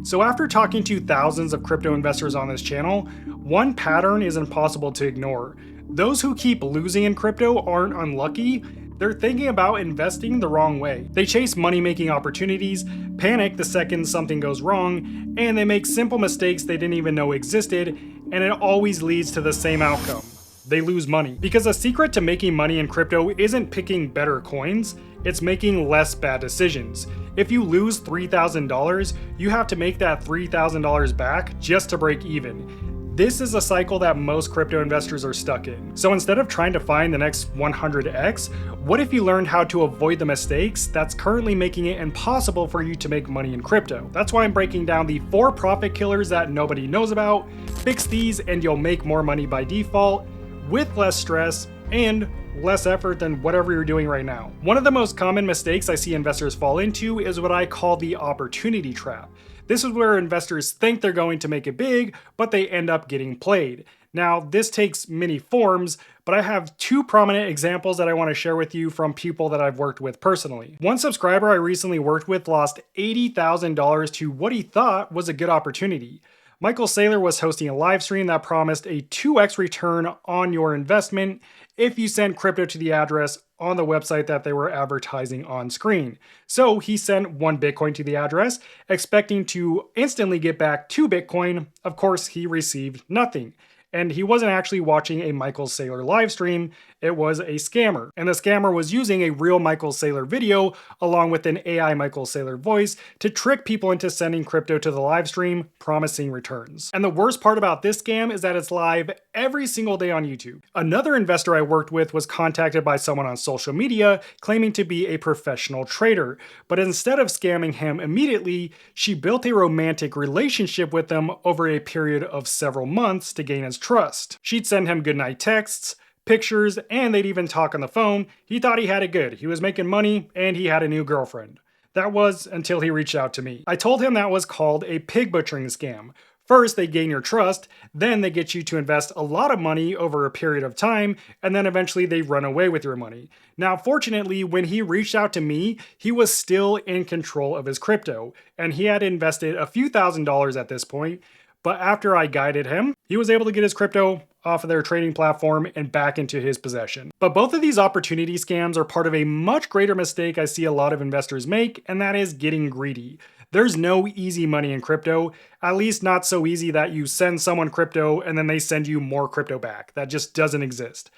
So after talking to thousands of crypto investors on this channel, one pattern is impossible to ignore. Those who keep losing in crypto aren't unlucky, they're thinking about investing the wrong way. They chase money-making opportunities, panic the second something goes wrong, and they make simple mistakes they didn't even know existed, and it always leads to the same outcome. They lose money. Because the secret to making money in crypto isn't picking better coins, it's making less bad decisions. If you lose $3,000, you have to make that $3,000 back just to break even. This is a cycle that most crypto investors are stuck in. So instead of trying to find the next 100x, what if you learned how to avoid the mistakes that's currently making it impossible for you to make money in crypto? That's why I'm breaking down the 4 profit killers that nobody knows about. Fix these and you'll make more money by default, with less stress and less effort than whatever you're doing right now. One of the most common mistakes I see investors fall into is what I call the opportunity trap. This is where investors think they're going to make it big, but they end up getting played. Now, this takes many forms, but I have 2 prominent examples that I want to share with you from people that I've worked with personally. One subscriber I recently worked with lost $80,000 to what he thought was a good opportunity. Michael Saylor was hosting a live stream that promised a 2x return on your investment if you sent crypto to the address on the website that they were advertising on screen. So he sent 1 Bitcoin to the address, expecting to instantly get back 2 Bitcoin. Of course, he received nothing. And he wasn't actually watching a Michael Saylor live stream, it was a scammer. And the scammer was using a real Michael Saylor video along with an AI Michael Saylor voice to trick people into sending crypto to the live stream, promising returns. And the worst part about this scam is that it's live every single day on YouTube. Another investor I worked with was contacted by someone on social media claiming to be a professional trader. But instead of scamming him immediately, she built a romantic relationship with him over a period of several months to gain his trust. She'd send him goodnight texts, pictures, and they'd even talk on the phone. He thought he had it good. He was making money and he had a new girlfriend. That was until he reached out to me. I told him that was called a pig butchering scam. First, they gain your trust, then they get you to invest a lot of money over a period of time, and then eventually they run away with your money. Now, fortunately, when he reached out to me, he was still in control of his crypto, and he had invested a few $1,000s at this point. But after I guided him, he was able to get his crypto off of their trading platform and back into his possession. But both of these opportunity scams are part of a much greater mistake I see a lot of investors make, and that is getting greedy. There's no easy money in crypto, at least not so easy that you send someone crypto and then they send you more crypto back. That just doesn't exist.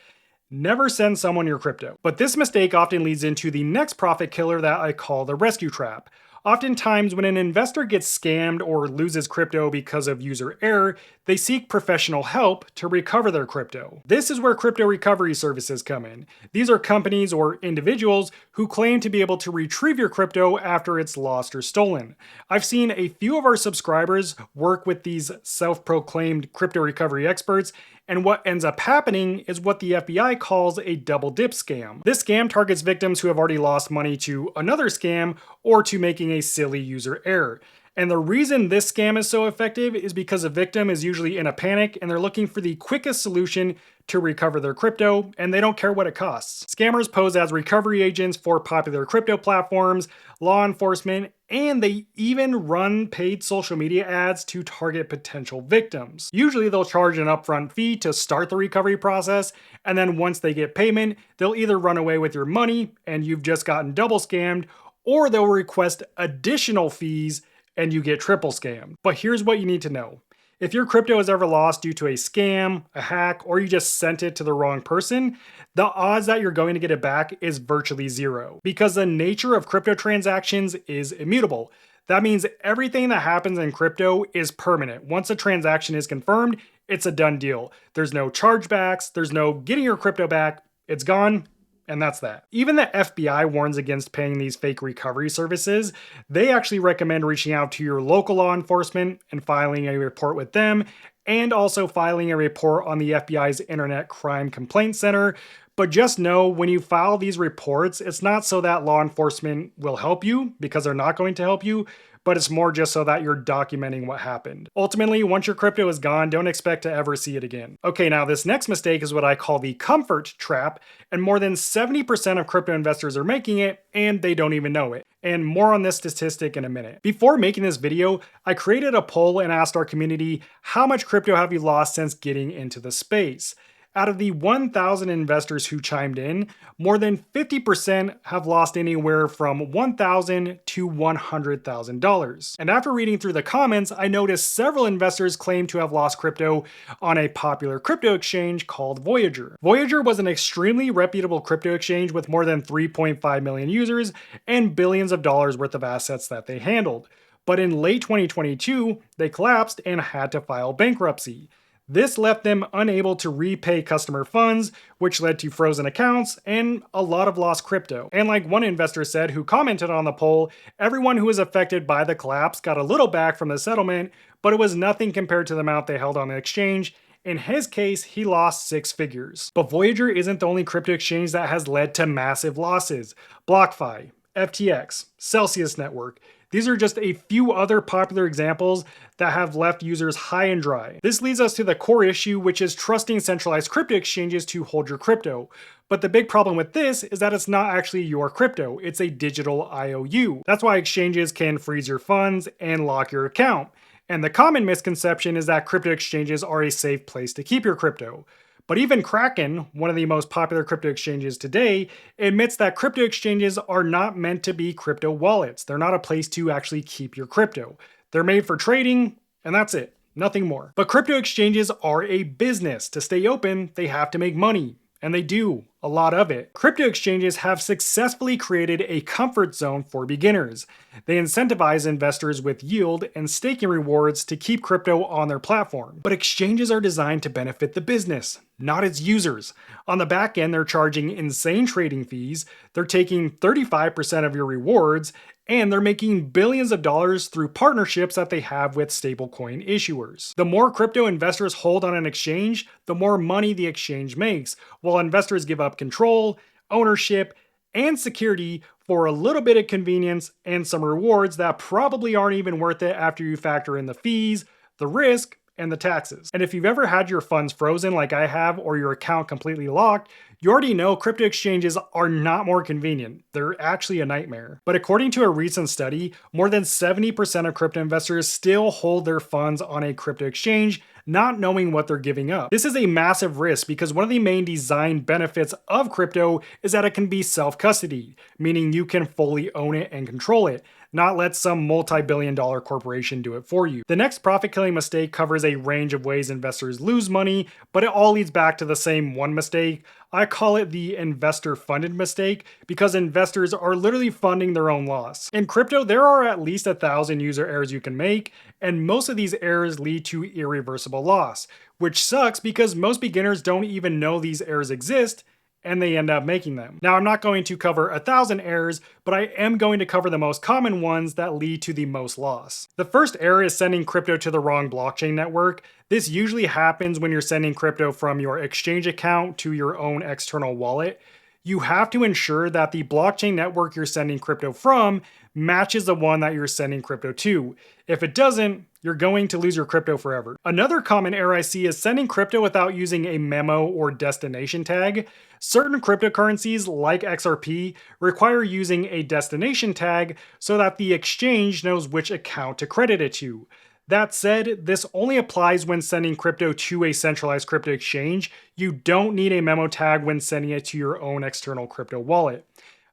Never send someone your crypto. But this mistake often leads into the next profit killer that I call the rescue trap. Oftentimes, when an investor gets scammed or loses crypto because of user error, they seek professional help to recover their crypto. This is where crypto recovery services come in. These are companies or individuals who claim to be able to retrieve your crypto after it's lost or stolen. I've seen a few of our subscribers work with these self-proclaimed crypto recovery experts, and what ends up happening is what the FBI calls a double dip scam. This scam targets victims who have already lost money to another scam or to making a silly user error. And the reason this scam is so effective is because a victim is usually in a panic and they're looking for the quickest solution to recover their crypto, and they don't care what it costs. Scammers pose as recovery agents for popular crypto platforms, law enforcement, and they even run paid social media ads to target potential victims. Usually they'll charge an upfront fee to start the recovery process, and then once they get payment, they'll either run away with your money and you've just gotten double scammed, or they'll request additional fees and you get triple scammed. But here's what you need to know. If your crypto is ever lost due to a scam, a hack, or you just sent it to the wrong person, the odds that you're going to get it back is virtually zero, because the nature of crypto transactions is immutable. That means everything that happens in crypto is permanent. Once a transaction is confirmed, it's a done deal. There's no chargebacks, there's no getting your crypto back, it's gone. And that's that. Even the FBI warns against paying these fake recovery services. They actually recommend reaching out to your local law enforcement and filing a report with them, and also filing a report on the FBI's Internet Crime Complaint Center. But just know when you file these reports, it's not so that law enforcement will help you, because they're not going to help you, but it's more just so that you're documenting what happened. Ultimately, once your crypto is gone, don't expect to ever see it again. Okay, now this next mistake is what I call the comfort trap, and more than 70% of crypto investors are making it, and they don't even know it. And more on this statistic in a minute. Before making this video, I created a poll and asked our community, how much crypto have you lost since getting into the space? Out of the 1,000 investors who chimed in, more than 50% have lost anywhere from $1,000 to $100,000. And after reading through the comments, I noticed several investors claim to have lost crypto on a popular crypto exchange called Voyager. Voyager was an extremely reputable crypto exchange with more than 3.5 million users and billions of dollars worth of assets that they handled. But in late 2022, they collapsed and had to file bankruptcy. This left them unable to repay customer funds, which led to frozen accounts and a lot of lost crypto. And like one investor said who commented on the poll, everyone who was affected by the collapse got a little back from the settlement, but it was nothing compared to the amount they held on the exchange. In his case, he lost 6 figures. But Voyager isn't the only crypto exchange that has led to massive losses. BlockFi, FTX, Celsius Network. These are just a few other popular examples that have left users high and dry. This leads us to the core issue, which is trusting centralized crypto exchanges to hold your crypto. But the big problem with this is that it's not actually your crypto, it's a digital IOU. That's why exchanges can freeze your funds and lock your account. And the common misconception is that crypto exchanges are a safe place to keep your crypto. But even Kraken, one of the most popular crypto exchanges today, admits that crypto exchanges are not meant to be crypto wallets. They're not a place to actually keep your crypto. They're made for trading, and that's it. Nothing more. But crypto exchanges are a business. To stay open, they have to make money. And they do, a lot of it. Crypto exchanges have successfully created a comfort zone for beginners. They incentivize investors with yield and staking rewards to keep crypto on their platform. But exchanges are designed to benefit the business, not its users. On the back end, they're charging insane trading fees, they're taking 35% of your rewards, and they're making billions of dollars through partnerships that they have with stablecoin issuers. The more crypto investors hold on an exchange, the more money the exchange makes, while investors give up control, ownership, and security for a little bit of convenience and some rewards that probably aren't even worth it after you factor in the fees, the risk, and the taxes. And if you've ever had your funds frozen like I have, or your account completely locked, you already know crypto exchanges are not more convenient. They're actually a nightmare. But according to a recent study, more than 70% of crypto investors still hold their funds on a crypto exchange, not knowing what they're giving up. This is a massive risk because one of the main design benefits of crypto is that it can be self-custody, meaning you can fully own it and control it, not let some multi-billion-dollar corporation do it for you. The next profit-killing mistake covers a range of ways investors lose money, but it all leads back to the same one mistake. I call it the investor-funded mistake because investors are literally funding their own loss. In crypto, there are at least 1,000 user errors you can make, and most of these errors lead to irreversible loss, which sucks because most beginners don't even know these errors exist, and they end up making them. Now, I'm not going to cover 1,000 errors, but I am going to cover the most common ones that lead to the most loss. The first error is sending crypto to the wrong blockchain network. This usually happens when you're sending crypto from your exchange account to your own external wallet. You have to ensure that the blockchain network you're sending crypto from matches the one that you're sending crypto to. If it doesn't, you're going to lose your crypto forever. Another common error I see is sending crypto without using a memo or destination tag. Certain cryptocurrencies, like XRP, require using a destination tag so that the exchange knows which account to credit it to. That said, this only applies when sending crypto to a centralized crypto exchange. You don't need a memo tag when sending it to your own external crypto wallet.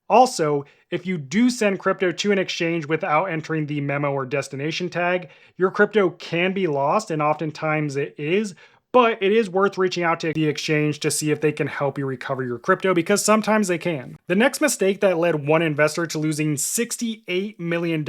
Also, if you do send crypto to an exchange without entering the memo or destination tag, your crypto can be lost, and oftentimes it is, but it is worth reaching out to the exchange to see if they can help you recover your crypto, because sometimes they can. The next mistake that led one investor to losing $68 million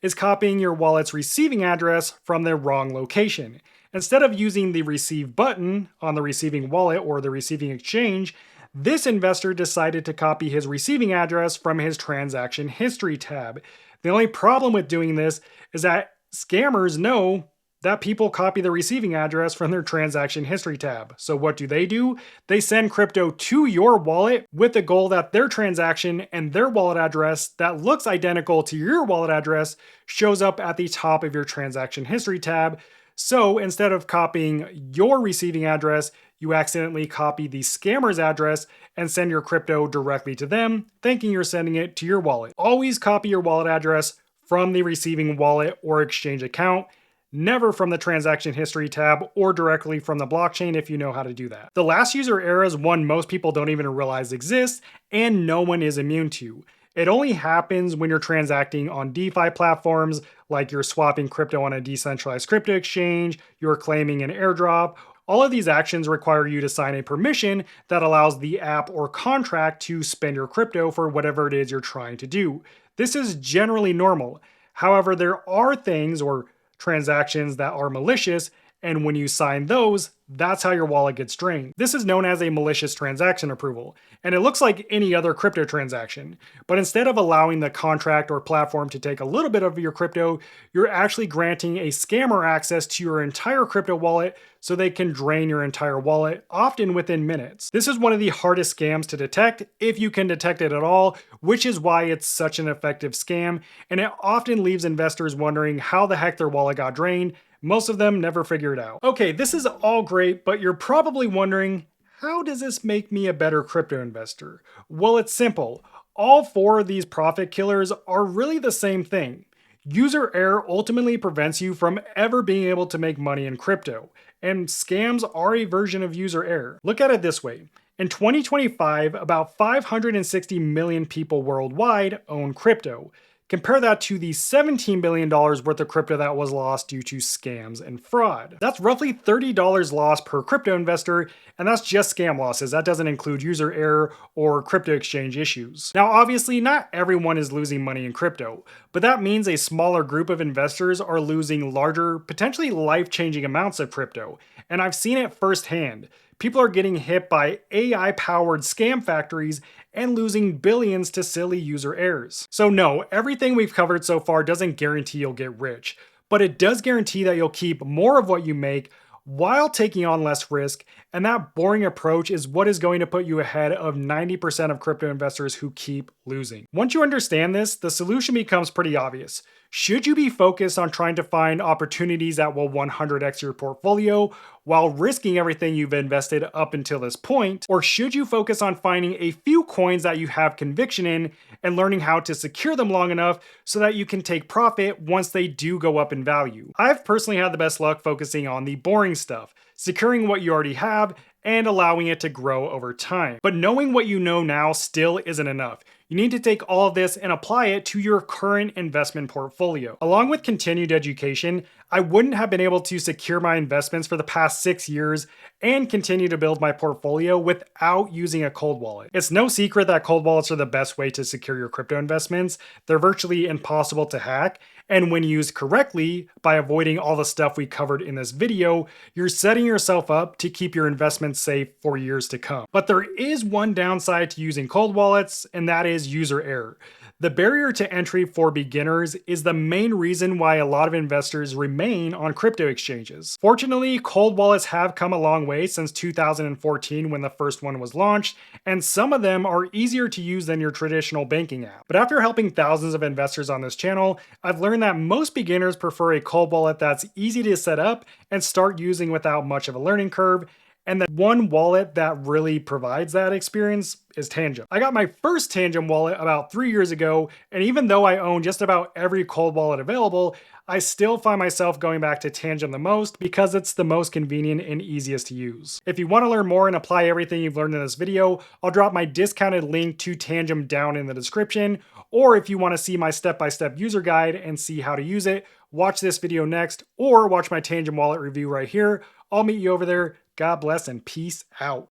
is copying your wallet's receiving address from the wrong location. Instead of using the receive button on the receiving wallet or the receiving exchange, this investor decided to copy his receiving address from his transaction history tab. The only problem with doing this is that scammers know that people copy the receiving address from their transaction history tab. So what do? They send crypto to your wallet with the goal that their transaction and their wallet address that looks identical to your wallet address shows up at the top of your transaction history tab. So instead of copying your receiving address, you accidentally copy the scammer's address and send your crypto directly to them, thinking you're sending it to your wallet. Always copy your wallet address from the receiving wallet or exchange account, never from the transaction history tab or directly from the blockchain if you know how to do that. The last user error is one most people don't even realize exists and no one is immune to. It only happens when you're transacting on DeFi platforms, like you're swapping crypto on a decentralized crypto exchange, you're claiming an airdrop. All of these actions require you to sign a permission that allows the app or contract to spend your crypto for whatever it is you're trying to do. This is generally normal. However, there are things or transactions that are malicious, and when you sign those, that's how your wallet gets drained. This is known as a malicious transaction approval, and it looks like any other crypto transaction. But instead of allowing the contract or platform to take a little bit of your crypto, you're actually granting a scammer access to your entire crypto wallet so they can drain your entire wallet, often within minutes. This is one of the hardest scams to detect, if you can detect it at all, which is why it's such an effective scam, and it often leaves investors wondering how the heck their wallet got drained. Most of them never figure it out. Okay, this is all great, but you're probably wondering, how does this make me a better crypto investor? Well, it's simple. All four of these profit killers are really the same thing. User error ultimately prevents you from ever being able to make money in crypto, and scams are a version of user error. Look at it this way. In 2025, about 560 million people worldwide own crypto. Compare that to the $17 billion worth of crypto that was lost due to scams and fraud. That's roughly $30 lost per crypto investor, and that's just scam losses. That doesn't include user error or crypto exchange issues. Now, obviously, not everyone is losing money in crypto, but that means a smaller group of investors are losing larger, potentially life-changing amounts of crypto, and I've seen it firsthand. People are getting hit by AI-powered scam factories and losing billions to silly user errors. So no, everything we've covered so far doesn't guarantee you'll get rich, but it does guarantee that you'll keep more of what you make while taking on less risk, and that boring approach is what is going to put you ahead of 90% of crypto investors who keep losing. Once you understand this, the solution becomes pretty obvious. Should you be focused on trying to find opportunities that will 100x your portfolio while risking everything you've invested up until this point? Or should you focus on finding a few coins that you have conviction in and learning how to secure them long enough so that you can take profit once they do go up in value? I've personally had the best luck focusing on the boring stuff, securing what you already have and allowing it to grow over time. But knowing what you know now still isn't enough. You need to take all of this and apply it to your current investment portfolio. Along with continued education, I wouldn't have been able to secure my investments for the past 6 years and continue to build my portfolio without using a cold wallet. It's no secret that cold wallets are the best way to secure your crypto investments. They're virtually impossible to hack, and when used correctly, by avoiding all the stuff we covered in this video, you're setting yourself up to keep your investments safe for years to come. But there is one downside to using cold wallets, and that is user error. The barrier to entry for beginners is the main reason why a lot of investors remain on crypto exchanges. Fortunately, cold wallets have come a long way since 2014 when the first one was launched, and some of them are easier to use than your traditional banking app. But after helping thousands of investors on this channel, I've learned that most beginners prefer a cold wallet that's easy to set up and start using without much of a learning curve. And the one wallet that really provides that experience is Tangem. I got my first Tangem wallet about 3 years ago, and even though I own just about every cold wallet available, I still find myself going back to Tangem the most because it's the most convenient and easiest to use. If you want to learn more and apply everything you've learned in this video, I'll drop my discounted link to Tangem down in the description. Or if you want to see my step-by-step user guide and see how to use it, watch this video next, or watch my Tangem wallet review right here. I'll meet you over there. God bless and peace out.